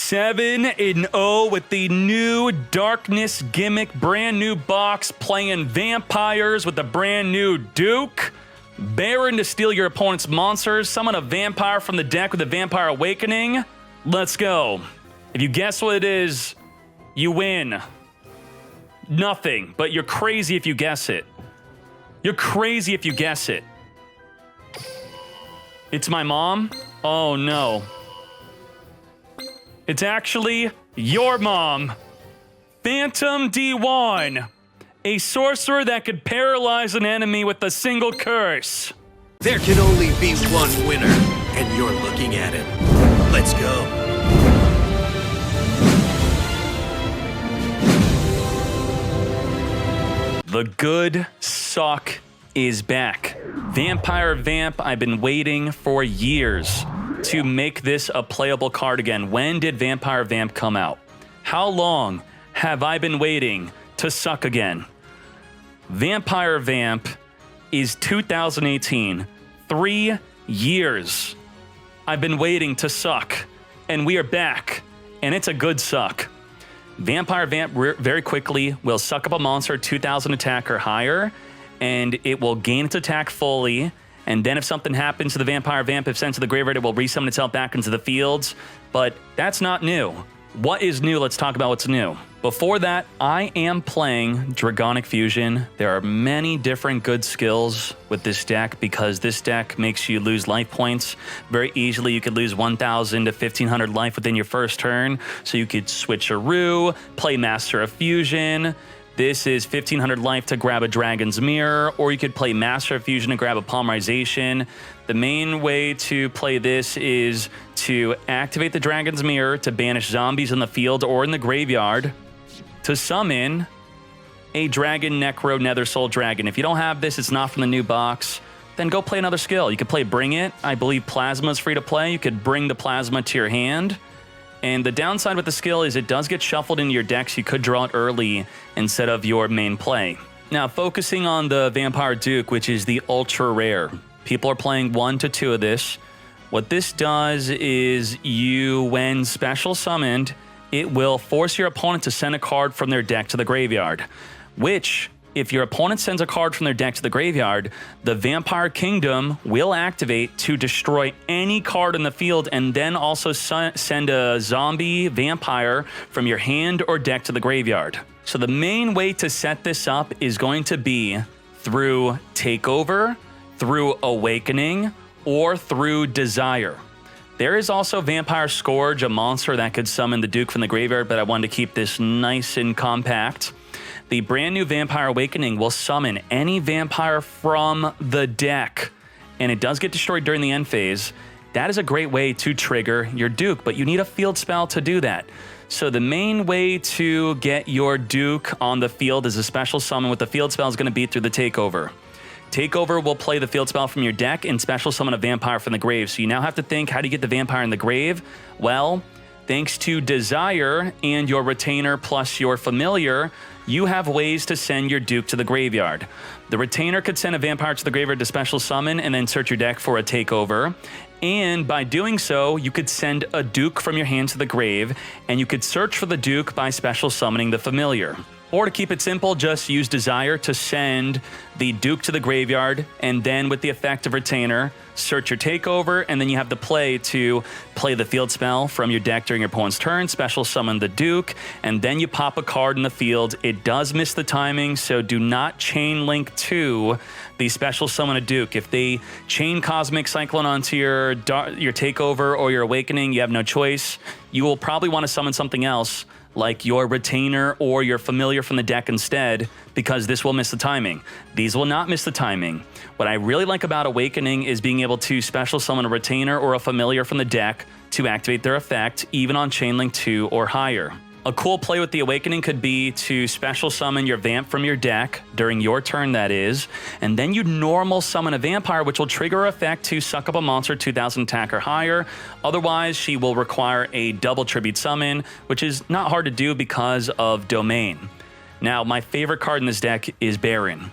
7-0 with the new Darkness gimmick, brand new box, playing vampires with the brand new Duke. Baron to steal your opponent's monsters, summon a vampire from the deck with a Vampire Awakening. Let's go. If you guess what it is, you win. Nothing, but you're crazy if you guess it. You're crazy if you guess it. It's my mom? Oh no. It's actually your mom. Phantom D1. A sorcerer that could paralyze an enemy with a single curse. There can only be one winner, and you're looking at him. Let's go. The good suck is back. Vampire Vamp, I've been waiting for years to make this a playable card again. When did Vampire Vamp come out? How long have I been waiting to suck again? Vampire Vamp is 2018. 3 years. I've been waiting to suck, and we are back, and it's a good suck. Vampire Vamp very quickly will suck up a monster 2000 attack or higher, and it will gain its attack fully. And then if something happens to the Vampire Vamp, if sent to the graveyard, it will resummon itself back into the fields. But that's not new. What is new? Let's talk about what's new. Before that, I am playing Dragonic Fusion. There are many different good skills with this deck because this deck makes you lose life points very easily. You could lose 1,000 to 1,500 life within your first turn. So you could switcheroo, play Master of Fusion. This is 1,500 life to grab a Dragon's Mirror, or you could play Master of Fusion to grab a Polymerization. The main way to play this is to activate the Dragon's Mirror to banish zombies in the field or in the graveyard, to summon a Dragon Necro Nether Soul Dragon. If you don't have this, it's not from the new box, then go play another skill. You could play Bring It. I believe Plasma is free to play. You could bring the Plasma to your hand. And the downside with the skill is it does get shuffled into your deck, so you could draw it early instead of your main play. Now, focusing on the Vampire Duke, which is the ultra rare. People are playing 1 to 2 of this. What this does is when special summoned, it will force your opponent to send a card from their deck to the graveyard, which, if your opponent sends a card from their deck to the graveyard, the Vampire Kingdom will activate to destroy any card in the field and then also send a zombie vampire from your hand or deck to the graveyard. So the main way to set this up is going to be through Takeover, through Awakening, or through Desire. There is also Vampire Scourge, a monster that could summon the Duke from the graveyard, but I wanted to keep this nice and compact. The brand new Vampire Awakening will summon any vampire from the deck, and it does get destroyed during the end phase. That is a great way to trigger your Duke, but you need a field spell to do that. So the main way to get your Duke on the field is a special summon with the field spell is going to be through the Takeover. Takeover will play the field spell from your deck and special summon a vampire from the grave. So you now have to think, how do you get the vampire in the grave? Well, thanks to Desire and your Retainer plus your Familiar, you have ways to send your Duke to the graveyard. The Retainer could send a vampire to the graveyard to special summon and then search your deck for a Takeover. And by doing so, you could send a Duke from your hand to the grave, and you could search for the Duke by special summoning the Familiar. Or to keep it simple, just use Desire to send the Duke to the graveyard, and then with the effect of Retainer, search your Takeover, and then you have the play to play the field spell from your deck during your opponent's turn, special summon the Duke, and then you pop a card in the field. It does miss the timing, so do not chain link to the special summon a Duke. If they chain Cosmic Cyclone onto your Takeover or your Awakening, you have no choice. You will probably want to summon something else, like your Retainer or your Familiar from the deck instead, because this will miss the timing. These will not miss the timing. What I really like about Awakening is being able to special summon a Retainer or a Familiar from the deck to activate their effect, even on Chainlink 2 or higher. A cool play with the Awakening could be to special summon your Vamp from your deck, during your turn that is, and then you normal summon a Vampire, which will trigger her effect to suck up a monster 2000 attack or higher. Otherwise, she will require a double tribute summon, which is not hard to do because of Domain. Now, my favorite card in this deck is Baron.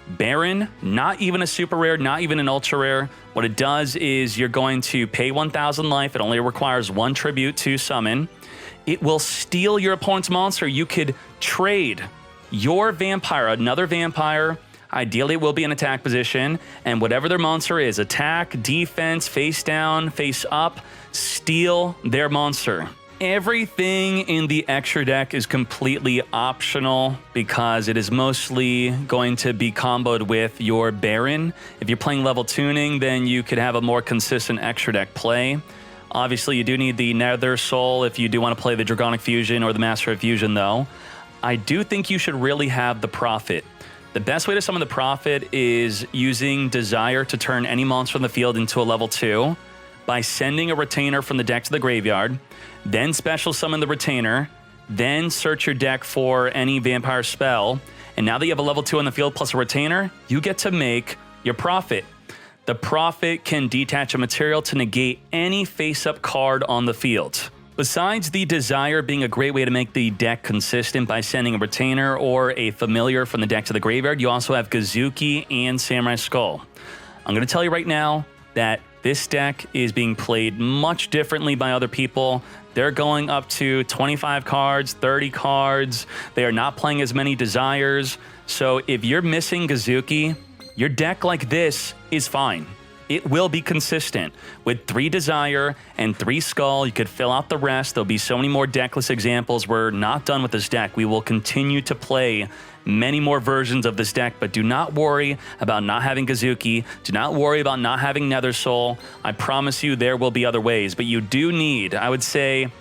Baron, not even a super rare, not even an ultra rare. What it does is you're going to pay 1,000 life. It only requires 1 tribute to summon. It will steal your opponent's monster. You could trade your vampire, another vampire. Ideally, it will be in attack position, and whatever their monster is, attack, defense, face down, face up, steal their monster. Everything in the extra deck is completely optional because it is mostly going to be comboed with your Baron. If you're playing level tuning, then you could have a more consistent extra deck play. Obviously, you do need the Nether Soul if you do want to play the Dragonic Fusion or the Master of Fusion, though. I do think you should really have the Prophet. The best way to summon the Prophet is using Desire to turn any monster in the field into a level 2 by sending a Retainer from the deck to the graveyard, then special summon the Retainer, then search your deck for any vampire spell, and now that you have a level 2 on the field plus a Retainer, you get to make your Prophet. The Prophet can detach a material to negate any face-up card on the field. Besides the Desire being a great way to make the deck consistent by sending a Retainer or a Familiar from the deck to the graveyard, you also have Gazuki and Samurai Skull. I'm going to tell you right now that this deck is being played much differently by other people. They're going up to 25 cards, 30 cards. They are not playing as many Desires. So if you're missing Gazuki, your deck like this is fine. It will be consistent. With 3 Desire and 3 Skull, you could fill out the rest. There'll be so many more deckless examples. We're not done with this deck. We will continue to play many more versions of this deck, but do not worry about not having Gazuki. Do not worry about not having Nether Soul. I promise you there will be other ways, but you do need, I would say,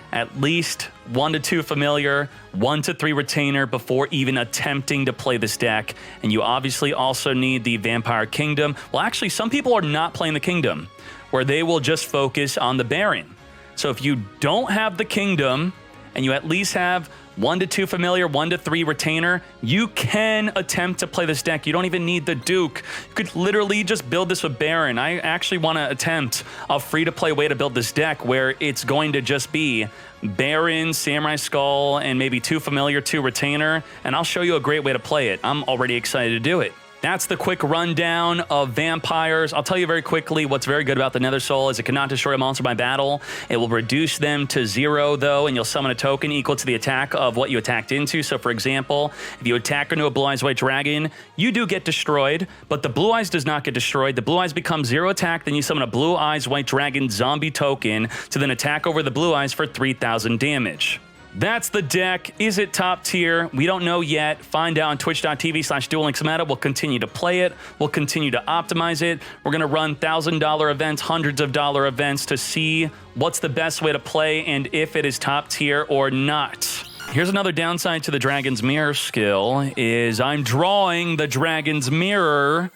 at least 1 to 2 Familiar, 1 to 3 Retainer before even attempting to play this deck. And you obviously also need the Vampire Kingdom. Well, actually, some people are not playing the Kingdom, where they will just focus on the Baron. So if you don't have the Kingdom, and you at least have 1 to 2 Familiar, 1 to 3 Retainer, you can attempt to play this deck. You don't even need the Duke. You could literally just build this with Baron. I actually want to attempt a free-to-play way to build this deck where it's going to just be Baron, Samurai Skull, and maybe 2 Familiar, 2 Retainer, and I'll show you a great way to play it. I'm already excited to do it. That's the quick rundown of vampires. I'll tell you very quickly what's very good about the Nether Soul is it cannot destroy a monster by battle. It will reduce them to 0, though, and you'll summon a token equal to the attack of what you attacked into. So, for example, if you attack into a Blue Eyes White Dragon, you do get destroyed, but the Blue Eyes does not get destroyed. The Blue Eyes becomes 0 attack, then you summon a Blue Eyes White Dragon zombie token to then attack over the Blue Eyes for 3,000 damage. That's the deck. Is it top tier? We don't know yet. Find out on twitch.tv/DuelLinksMeta. We'll continue to play it. We'll continue to optimize it. We're going to run $1,000 events, hundreds of dollar events to see what's the best way to play and if it is top tier or not. Here's another downside to the Dragon's Mirror skill is I'm drawing the Dragon's Mirror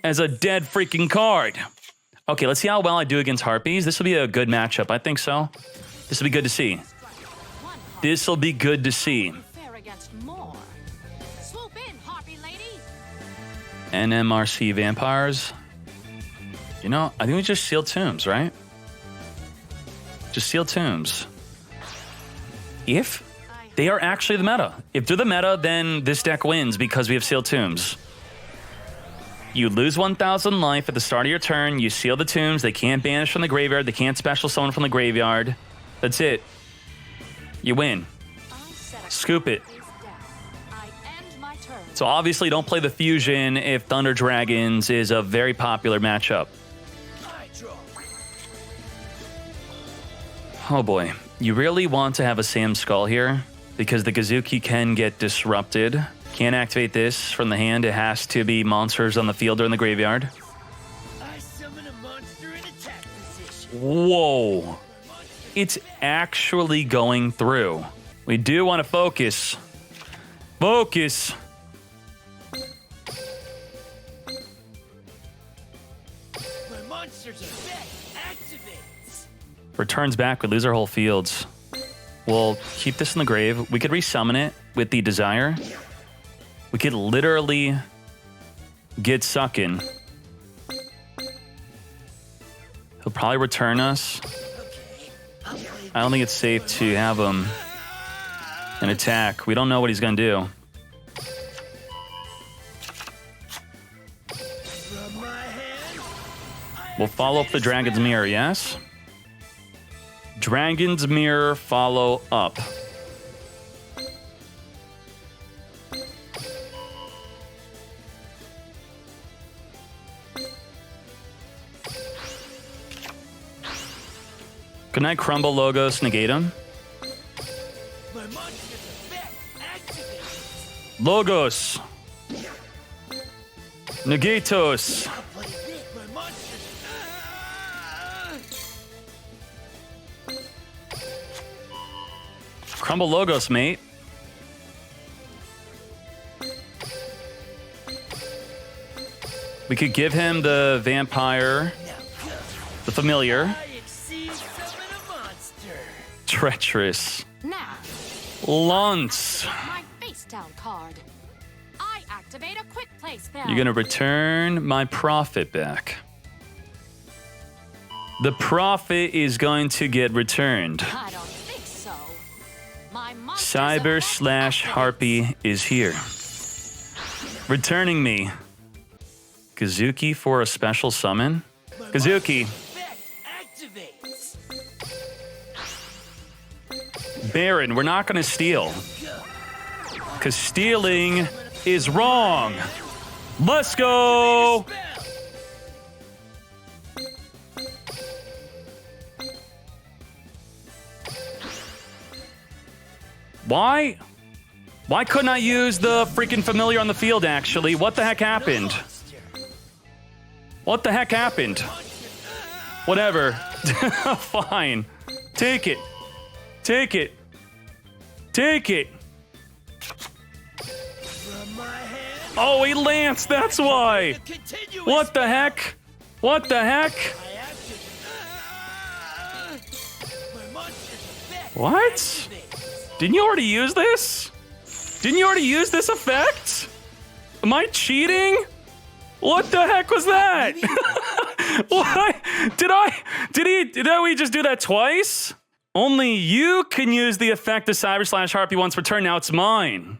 as a dead freaking card. Okay, let's see how well I do against Harpies. This will be a good matchup. I think so. This will be good to see. This will be good to see. NMRC Vampires. You know, I think we just seal Tombs, right? Just seal Tombs. If they are actually the meta. If they're the meta, then this deck wins because we have Sealed Tombs. You lose 1,000 life at the start of your turn. You seal the Tombs. They can't banish from the graveyard. They can't special summon from the graveyard. That's it. You win. Scoop it. So obviously don't play the Fusion if Thunder Dragons is a very popular matchup. Oh boy. You really want to have a Sam Skull here because the Gazuki can get disrupted. Can't activate this from the hand. It has to be monsters on the field or in the graveyard. Whoa. It's actually going through. We do want to focus. Focus. My monsters are dead. Activate. Returns back. We lose our whole fields. We'll keep this in the grave. We could resummon it with the Desire. We could literally get sucking. He'll probably return us. I don't think it's safe to have him an attack. We don't know what he's going to do. We'll follow up the Dragon's Mirror, yes? Dragon's Mirror, follow up. Can I crumble Logos, negate him? Logos. Negatos. Crumble Logos, mate. We could give him the vampire, the familiar. Treacherous. Now, Lance. my face down card. I activate a quick play spell. You're gonna return my profit back. The profit is going to get returned. I don't think so. My monster's Cyber effect slash activates. Harpy is here. Returning me. Kazuki for a special summon? Kazuki. Baron, we're not gonna steal. Because stealing is wrong. Let's go! Why? Why couldn't I use the freaking familiar on the field, actually? What the heck happened? What the heck happened? Whatever. Fine. Take it. Take it. Take it. Oh, he lanced, that's why. What the heck? What the heck? What? Didn't you already use this? Didn't you already use this effect? Am I cheating? What the heck was that? What? Did we just do that twice? Only you can use the effect of Cyber slash Harpy once per turn. Now it's mine.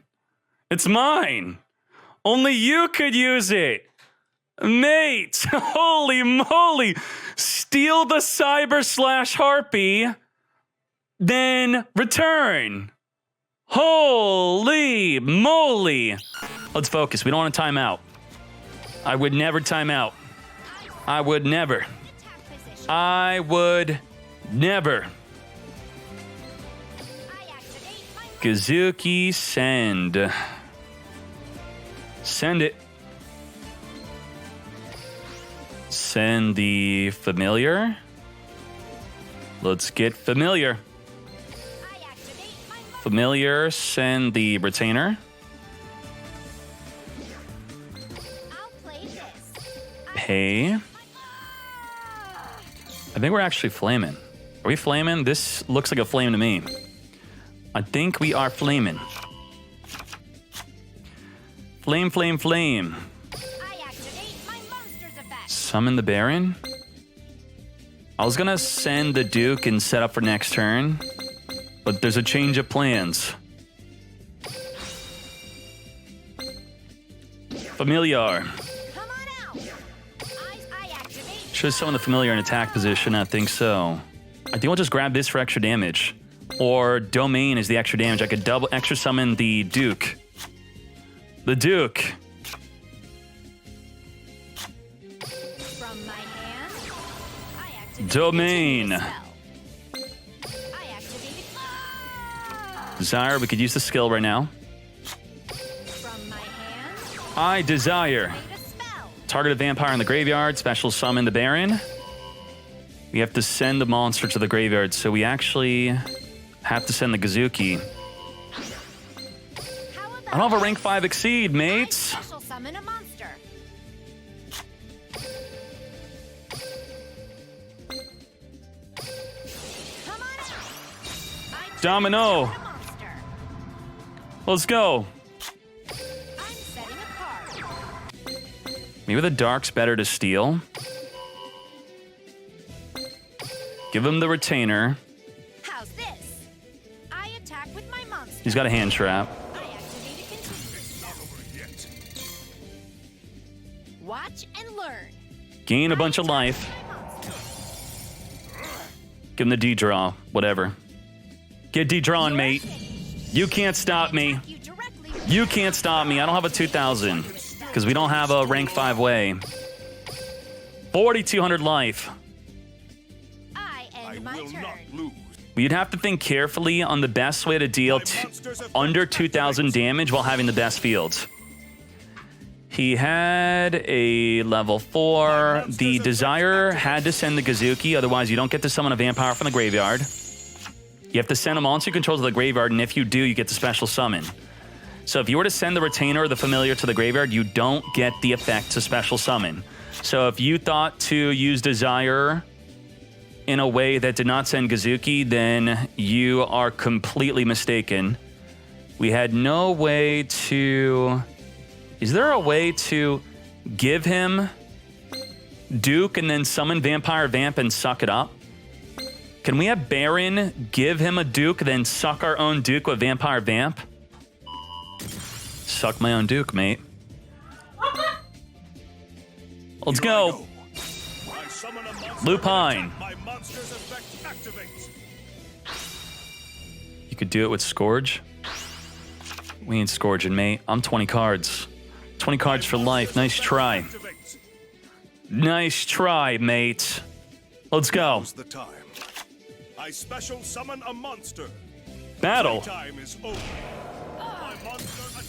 It's mine. Only you could use it. Mate, holy moly. Steal the Cyber slash Harpy, then return. Holy moly. Let's focus. We don't want to time out. I would never time out. I would never. I would never. Kazuki, send. Send it. Send the familiar. Let's get familiar. Familiar, send the retainer. Pay. I think we're actually flaming. Are we flaming? This looks like a flame to me. I think we are flaming. Flame, flame, flame. Summon the Baron. I was gonna send the Duke and set up for next turn, but there's a change of plans. Familiar. Should summon the Familiar in attack position? I think so. I think we'll just grab this for extra damage. Or Domain is the extra damage. I could double extra summon the Duke. The Duke. From my hand, I activate Domain. the spell. I activated. Desire, we could use the skill right now. From my hand, I desire. I activate a spell. Target a vampire in the graveyard. Special summon the Baron. We have to send the monster to the graveyard, so we actually have to send the Kazuki. How about I don't have a rank 5 exceed, I mates. special summon a monster. Come on out. I Domino. summon a monster. Let's go. I'm setting a card. Maybe the Dark's better to steal. Give him the retainer. How's this? I attack with my monster. He's got a hand trap. I activate a contingency spell. Watch and learn. Gain a bunch of life. Give him the D-draw. Whatever. Get D-drawn, mate. You can't stop me. You can't stop me. I don't have a 2,000 because we don't have a rank 5 way. 4,200 life. I end my turn. You'd have to think carefully on the best way to deal under 2,000 damage while having the best fields. He had a level 4. The Desire had to send the Gazuki, otherwise you don't get to summon a vampire from the graveyard. You have to send a monster you control to the graveyard, and if you do, you get the special summon. So if you were to send the Retainer or the Familiar to the graveyard, you don't get the effect to special summon. So if you thought to use Desire in a way that did not send Gazuki, then you are completely mistaken. We had no way to... Is there a way to give him Duke and then summon Vampire Vamp and suck it up? Can we have Baron give him a Duke, then suck our own Duke with Vampire Vamp? Suck my own Duke, mate. Let's go. Lupine. You could do it with Scourge. We ain't Scourging, mate. I'm 20 cards. 20 cards for life. Nice try. Nice try, mate. Let's go. I special summon a monster. Battle. Time is over.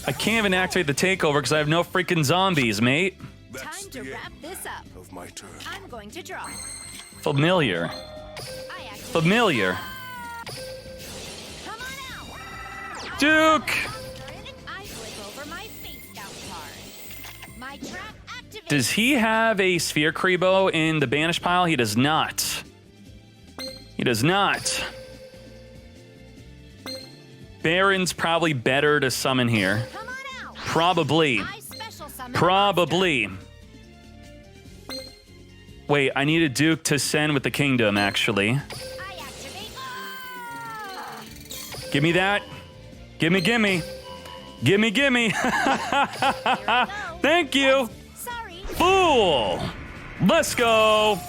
I can't even activate the takeover because I have no freaking zombies, mate. Time to wrap this up. Of my turn. I'm going to draw. Familiar. I activate. Familiar. Come on out. Duke! I flip over my face down card. My trap activates. Does he have a Sphere Kribo in the banish pile? He does not. He does not. Baron's probably better to summon here. Come on out. Probably. I special summon. Probably. Wait, I need a Duke to send with the Kingdom, actually. I activate. Ah! Give me that. Gimme, gimme. Gimme, gimme. Thank you. Sorry. Fool. Let's go.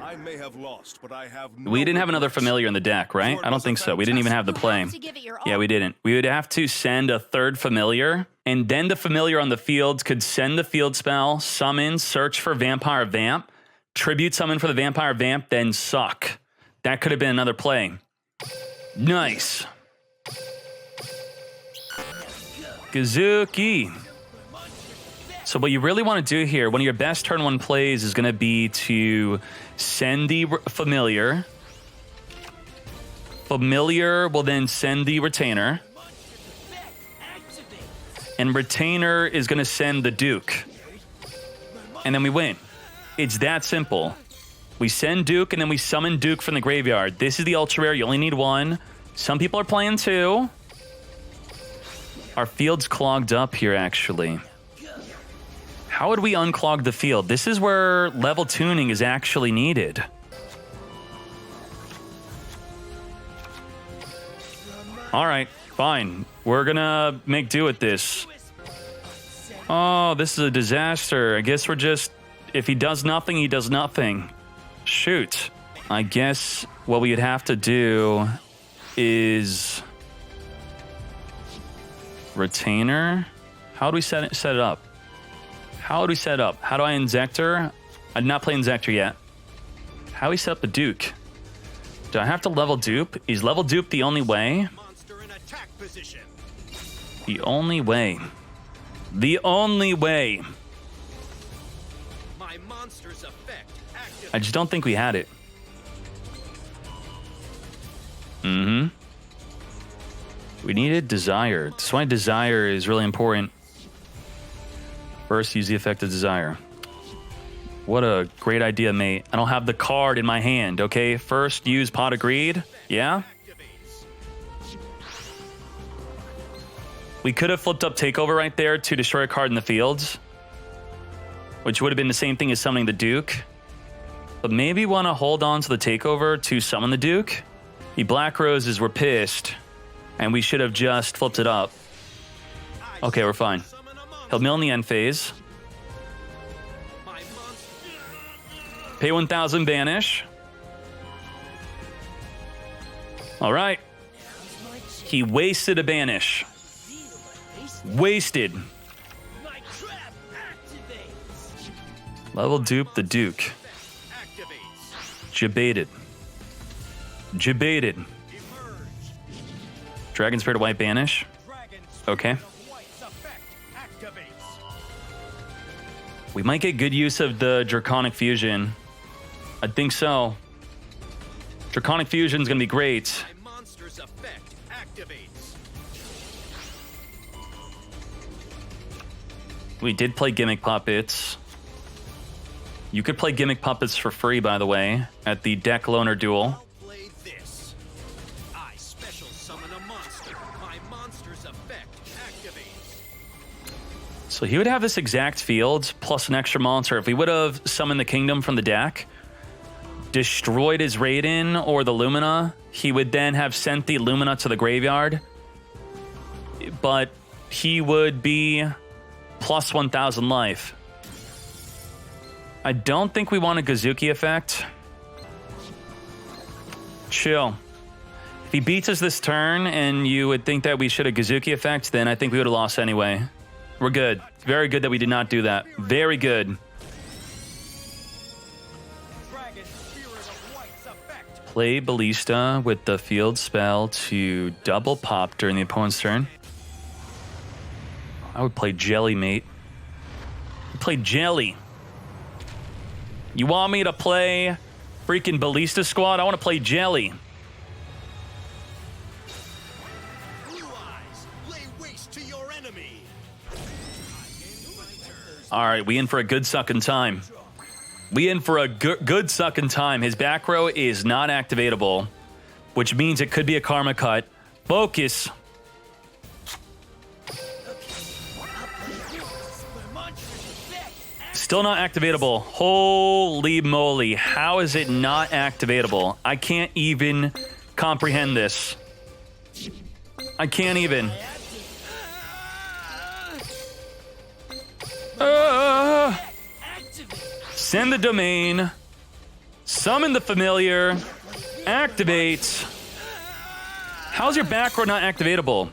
I may have lost, but I have no We didn't have another regrets. familiar in the deck, right? I don't think so. We didn't even have the play. To give it your all. Yeah, we didn't. We would have to send a third familiar, and then the familiar on the field could send the field spell, summon, search for Vampire Vamp, tribute summon for the Vampire Vamp, then suck. That could have been another play. Nice. Gazuki. So what you really want to do here, one of your best turn 1 plays is going to be to send the familiar. Familiar will then send the Retainer. And Retainer is going to send the Duke. And then we win. It's that simple. We send Duke and then we summon Duke from the graveyard. This is the ultra rare. You only need 1. Some people are playing 2. Our field's clogged up here, actually. How would we unclog the field? This is where level tuning is actually needed. All right, fine. We're gonna make do with this. Oh, this is a disaster. I guess we're just... If he does nothing, he does nothing. Shoot. I guess what we would have to do is... Retainer? How do we set it up? How do we set it up? How do I Inzector? I did not play Inzector yet. How do we set up the Duke? Do I have to level dupe? Is level dupe the only way? Monster in attack position. The only way. The only way. My monster's effect active. I just don't think we had it. We needed Desire. That's why Desire is really important. First, use the effect of Desire. What a great idea, mate. I don't have the card in my hand, okay? First, use Pot of Greed. Yeah? We could have flipped up Takeover right there to destroy a card in the fields, which would have been the same thing as summoning the Duke. But maybe want to hold on to the Takeover to summon the Duke. The Black Roses were pissed, and we should have just flipped it up. Okay, we're fine. He'll mill in the end phase. Pay 1,000 banish. All right. He wasted a banish. Wasted. Level dupe the Duke. Jebaited. Jebaited. Dragon Spirit White banish. Okay. We might get good use of the Draconic Fusion. I think so. Draconic Fusion is going to be great. We did play Gimmick Puppets. You could play Gimmick Puppets for free, by the way, at the Deck Loaner Duel. So he would have this exact field, plus an extra monster. If we would have summoned the Kingdom from the deck, destroyed his Raiden or the Lumina, he would then have sent the Lumina to the graveyard. But he would be plus 1,000 life. I don't think we want a Gazuki effect. Chill. If he beats us this turn and you would think that we should have Gazuki effect, then I think we would have lost anyway. We're good. Very good that we did not do that. Very good. Play Ballista with the field spell to double pop during the opponent's turn. I would play Jelly, mate. Play Jelly. You want me to play freaking Ballista Squad? I want to play Jelly. All right, we in for a good sucking time. We in for a good sucking time. His back row is not activatable, which means it could be a karma cut. Focus. Still not activatable. Holy moly. How is it not activatable? I can't even comprehend this. I can't even. Send the domain. Summon the familiar. Activate. How's your back row not activatable?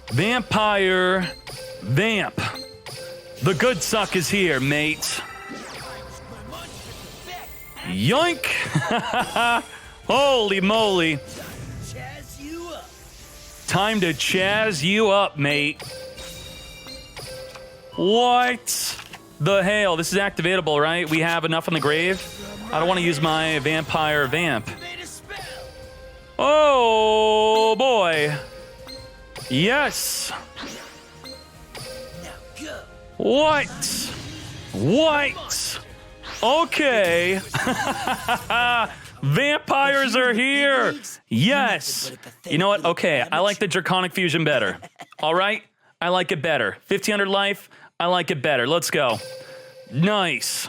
Vampire Vamp. The good suck is here, mate. Yoink! Holy moly. Time to chaz you up, mate. What the hell? This is activatable, right? We have enough in the grave? I don't want to use my Vampire Vamp. Oh, boy. Yes. What? What? Okay. Vampires are here. Yes. You know what? Okay, I like the Draconic Fusion better. All right? I like it better. 1,500 life. I like it better. Let's go. Nice.